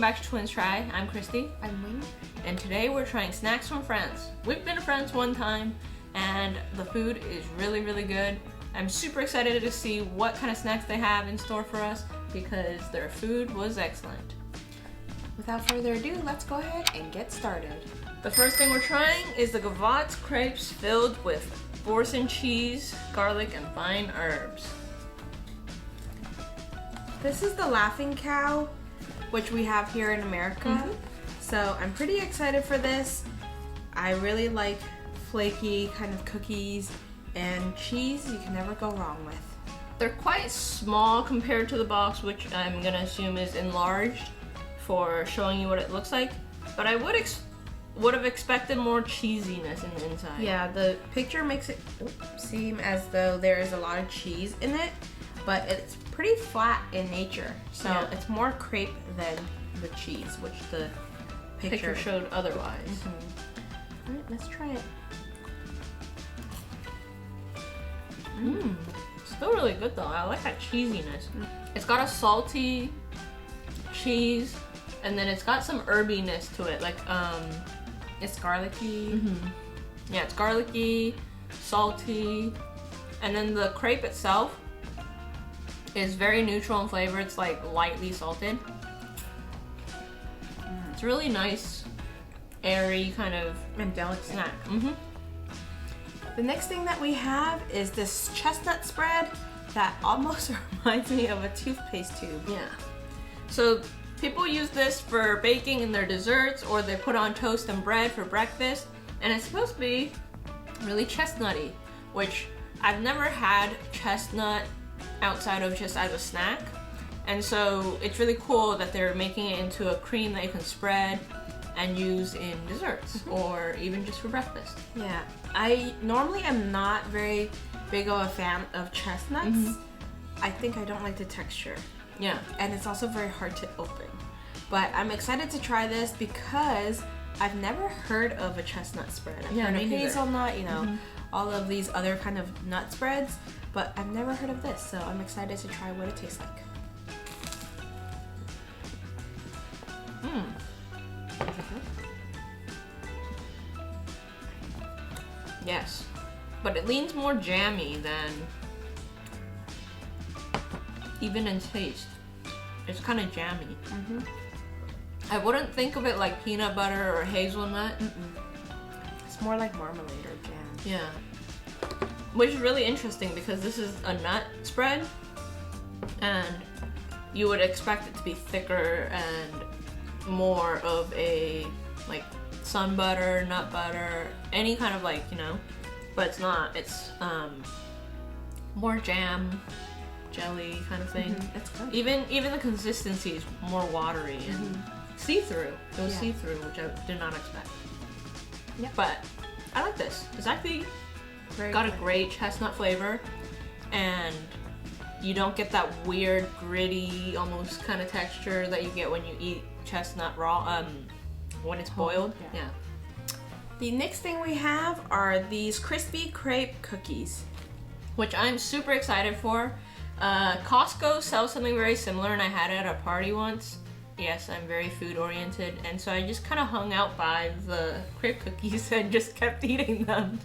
back to Twins Try. I'm Christy. I'm Wing. And today we're trying snacks from France. We've been friends one time and the food is really, really good. I'm super excited to see what kind of snacks they have in store for us because their food was excellent. Without further ado, let's go ahead and get started. The first thing we're trying is the Gavottes Crepes filled with Boursin cheese, garlic, and fine herbs. This is the Laughing Cow, which we have here in America. So I'm pretty excited for this. I really like flaky kind of cookies, and cheese you can never go wrong with. They're quite small compared to the box, which I'm gonna assume is enlarged for showing you what it looks like. But I would have expected more cheesiness in the inside. Yeah, the picture makes it seem as though there is a lot of cheese in it, but it's pretty flat in nature. So it's more crepe than the cheese, which the picture showed otherwise. Alright, let's try it. Still really good though. I like that cheesiness. It's got a salty cheese, and then it's got some herbiness to it. Like It's garlicky. Yeah, it's garlicky, salty, and then the crepe itself is very neutral in flavor. It's like lightly salted. It's a really nice, airy kind of And delicate snack. The next thing that we have is this chestnut spread that almost reminds me of a toothpaste tube. Yeah. So people use this for baking in their desserts, or they put on toast and bread for breakfast, and it's supposed to be really chestnutty, which I've never had chestnut outside of just as a snack, and so it's really cool that they're making it into a cream that you can spread and use in desserts or even just for breakfast. Yeah, I normally am not very big of a fan of chestnuts. I think I don't like the texture. Yeah. And it's also very hard to open. But I'm excited to try this because I've never heard of a chestnut spread. I've heard of hazelnut, you know, all of these other kind of nut spreads, but I've never heard of this, so I'm excited to try what it tastes like. Yes, but it leans more jammy than even in taste. It's kind of jammy. I wouldn't think of it like peanut butter or hazelnut. It's more like marmalade or jam. Yeah, which is really interesting because this is a nut spread, and you would expect it to be thicker and more of a like sun butter, nut butter, any kind of like, you know, but it's not. It's more jam, jelly kind of thing. It's good. Even the consistency is more watery and see-through. It was see-through, which I did not expect. Yeah. But I like this. It's actually Very got good. a great chestnut flavor, and you don't get that weird, gritty, almost kind of texture that you get when you eat chestnut raw, when it's boiled. Yeah. The next thing we have are these crispy crepe cookies. Which I'm super excited for. Costco sells something very similar, and I had it at a party once. Yes, I'm very food oriented, and so I just kind of hung out by the crepe cookies and just kept eating them.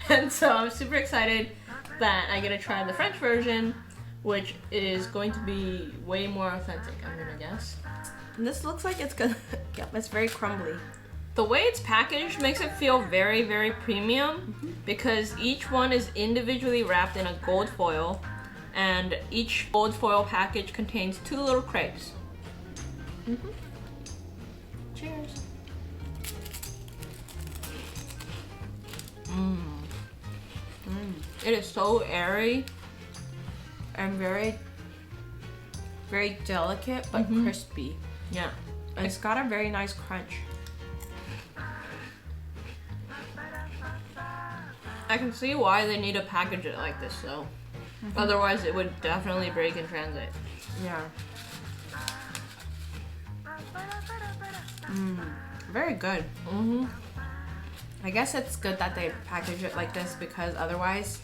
And so I'm super excited that I get to try the French version, which is going to be way more authentic, I'm gonna guess. And this looks like it's gonna, it's very crumbly. The way it's packaged makes it feel very, very premium because each one is individually wrapped in a gold foil, and each gold foil package contains 2 little crepes. Cheers. It is so airy And very, very delicate but crispy. Yeah. It's got a very nice crunch. I can see why they need to package it like this though. Otherwise it would definitely break in transit. Yeah. Very good. I guess it's good that they package it like this because otherwise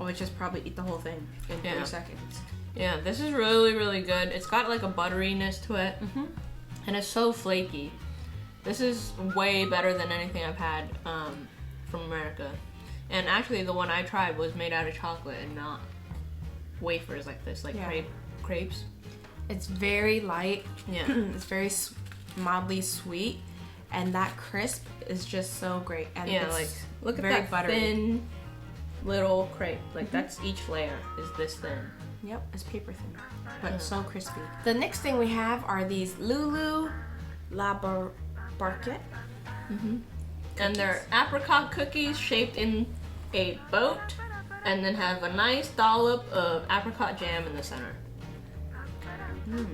I would just probably eat the whole thing in 3 seconds. Yeah, this is really, really good. It's got like a butteriness to it. and it's so flaky. This is way better than anything I've had from America. And actually the one I tried was made out of chocolate and not wafers like this, like crepes. It's very light. Yeah. It's very mildly sweet, and that crisp is just so great. And yeah, it's like look at very that buttery. thin little crepe. Like that's each layer is this thin. Yep, it's paper thin, but so crispy. The next thing we have are these Lulu Barket. And they're apricot cookies shaped in a boat, and then have a nice dollop of apricot jam in the center.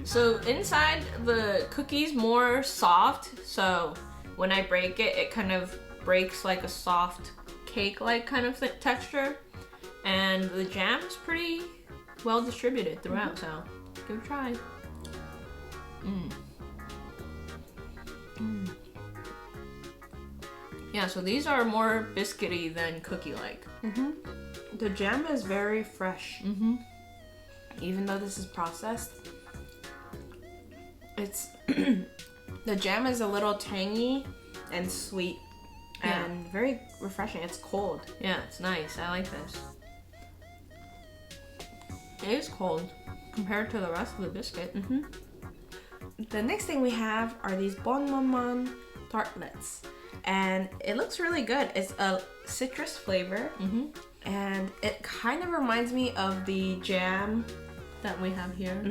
So inside the cookie's more soft, so when I break it, it kind of breaks like a soft cake-like kind of texture. And the jam is pretty well distributed throughout, so give it a try. Yeah, so these are more biscuity than cookie-like. The jam is very fresh. Even though this is processed, it's the jam is a little tangy and sweet and very refreshing. It's cold. Yeah, it's nice. I like this. It is cold compared to the rest of the biscuit. The next thing we have are these Mon Tartlets, and it looks really good. It's a citrus flavor, and it kind of reminds me of the jam That we have here.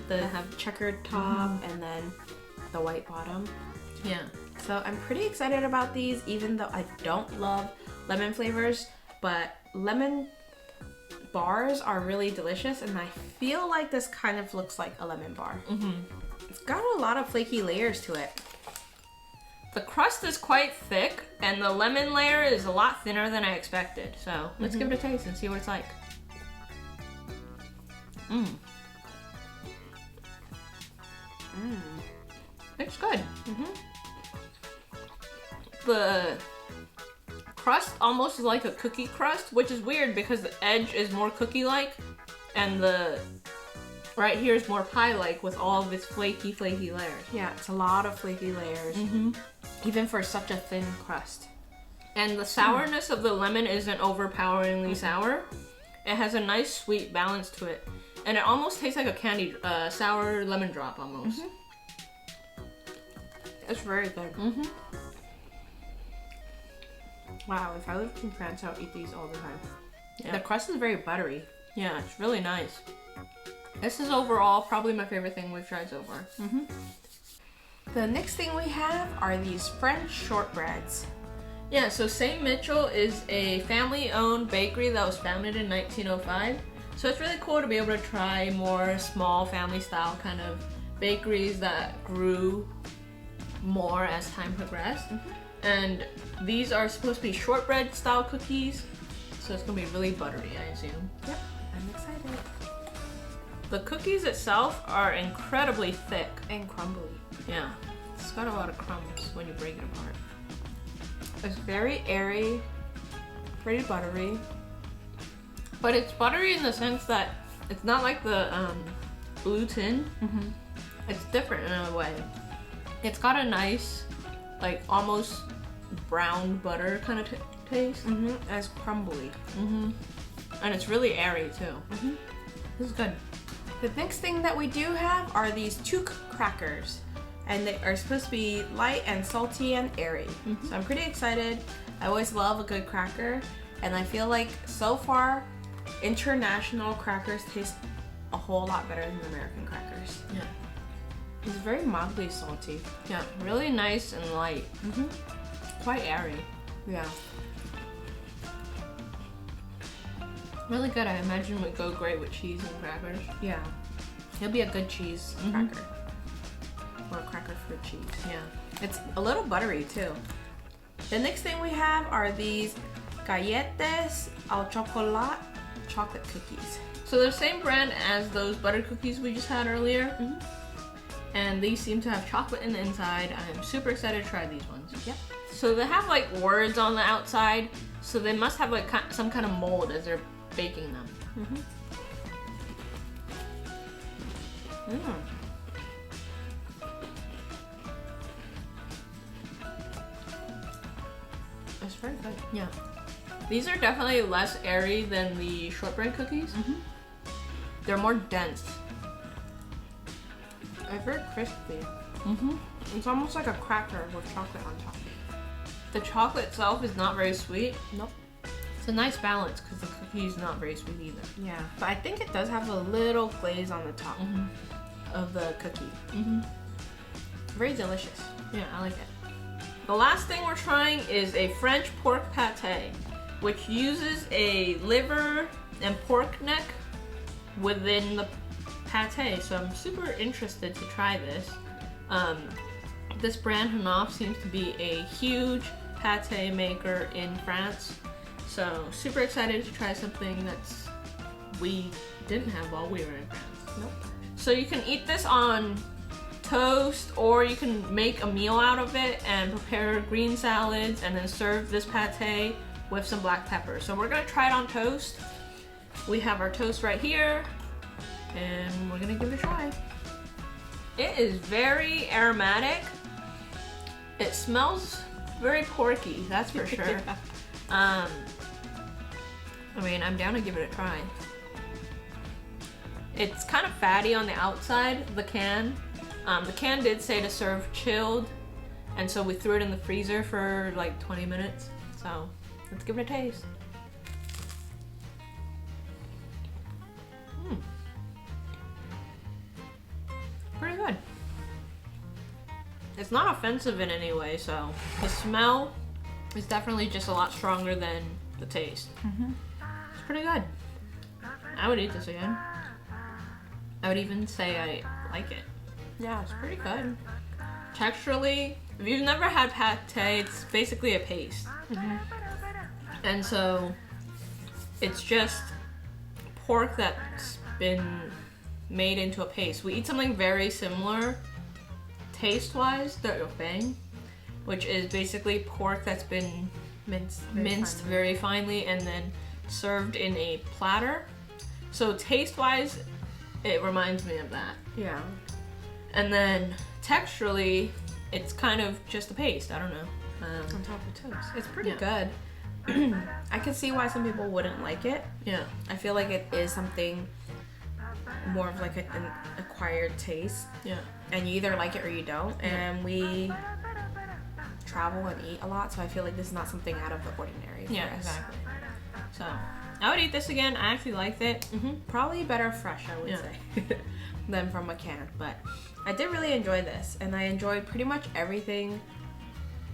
They have checkered top and then the white bottom. Yeah. So I'm pretty excited about these, even though I don't love lemon flavors, but lemon bars are really delicious, and I feel like this kind of looks like a lemon bar. It's got a lot of flaky layers to it. The crust is quite thick, and the lemon layer is a lot thinner than I expected. So let's give it a taste and see what it's like. It's good. The crust almost is like a cookie crust, which is weird because the edge is more cookie-like, and the right here is more pie-like with all of its flaky layers. Yeah, it's a lot of flaky layers, even for such a thin crust. And the sourness of the lemon isn't overpoweringly sour. It has a nice sweet balance to it. And it almost tastes like a candy, sour lemon drop almost. It's very good. Wow, if I lived in France, I would eat these all the time. Yeah. The crust is very buttery. Yeah, it's really nice. This is overall probably my favorite thing we've tried so far. The next thing we have are these French shortbreads. Yeah, so St. Mitchell is a family-owned bakery that was founded in 1905. So it's really cool to be able to try more small family-style kind of bakeries that grew more as time progressed. And these are supposed to be shortbread style cookies, so it's gonna be really buttery, I assume. Yep, I'm excited. The cookies itself are incredibly thick. And crumbly. Yeah, it's got a lot of crumbs when you break it apart. It's very airy, pretty buttery. But it's buttery in the sense that it's not like the blue tin. It's different in a way. It's got a nice, like almost brown butter kind of taste. And it's crumbly. And it's really airy too. This is good. The next thing that we do have are these chook crackers, and they are supposed to be light and salty and airy. So I'm pretty excited. I always love a good cracker, and I feel like so far international crackers taste a whole lot better than American crackers. Yeah. It's very mildly salty. Yeah, really nice and light. Quite airy. Yeah. Really good. I imagine would go great with cheese and crackers. Yeah. It'll be a good cheese cracker. Or a cracker for cheese. Yeah. It's a little buttery too. The next thing we have are these Galettes au chocolat chocolate cookies. So they're the same brand as those butter cookies we just had earlier. And these seem to have chocolate in the inside. I am super excited to try these ones. Yep. So they have like words on the outside, so they must have like some kind of mold as they're baking them. very good. Yeah. These are definitely less airy than the shortbread cookies. They're more dense. They're very crispy. It's almost like a cracker with chocolate on top. The chocolate itself is not very sweet. Nope. It's a nice balance because the cookie is not very sweet either. Yeah, but I think it does have a little glaze on the top of the cookie. Very delicious. Yeah, I like it. The last thing we're trying is a French pork pate, which uses a liver and pork neck within the pate. So I'm super interested to try this. This brand Henaff seems to be a huge pate maker in France. So super excited to try something that's we didn't have while we were in France. Nope. So you can eat this on toast, or you can make a meal out of it and prepare green salads and then serve this pate with some black pepper. So we're gonna try it on toast. We have our toast right here and we're gonna give it a try. It is very aromatic. It smells very porky, that's for sure. I mean, I'm down to give it a try. It's kind of fatty on the outside, the can. The can did say to serve chilled, and so we threw it in the freezer for like 20 minutes. So let's give it a taste. Pretty good. It's not offensive in any way, so the smell is definitely just a lot stronger than the taste. It's pretty good. I would eat this again. I would even say I like it. Yeah, it's pretty good. Texturally, if you've never had pate, it's basically a paste. And so it's just pork that's been made into a paste. We eat something very similar taste-wise, the bang, which is basically pork that's been minced very finely and then served in a platter. So taste-wise, it reminds me of that. Yeah. And then texturally, it's kind of just a paste. I don't know. On top of toast. It's pretty Yeah. good. I can see why some people wouldn't like it. Yeah. I feel like it is something more of like an acquired taste. Yeah. And you either like it or you don't. And we travel and eat a lot, so I feel like this is not something out of the ordinary for Yeah, us. exactly. So I would eat this again. I actually liked it. Probably better fresh, I would Yeah. say, than from a can. But I did really enjoy this, and I enjoyed pretty much everything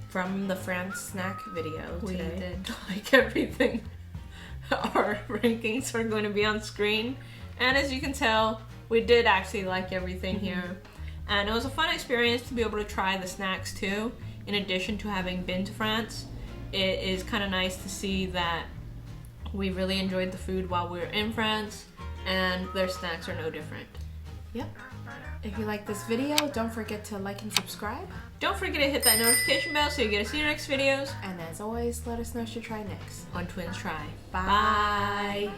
from the France snack video We today. did like everything. Our rankings are going to be on screen. And as you can tell, we did actually like everything here. And it was a fun experience to be able to try the snacks too. In addition to having been to France, it is kind of nice to see that we really enjoyed the food while we were in France, and their snacks are no different. Yep. If you like this video, don't forget to like and subscribe. Don't forget to hit that notification bell so you get to see our next videos And as always, let us know what you try next. on Twins Try. Bye.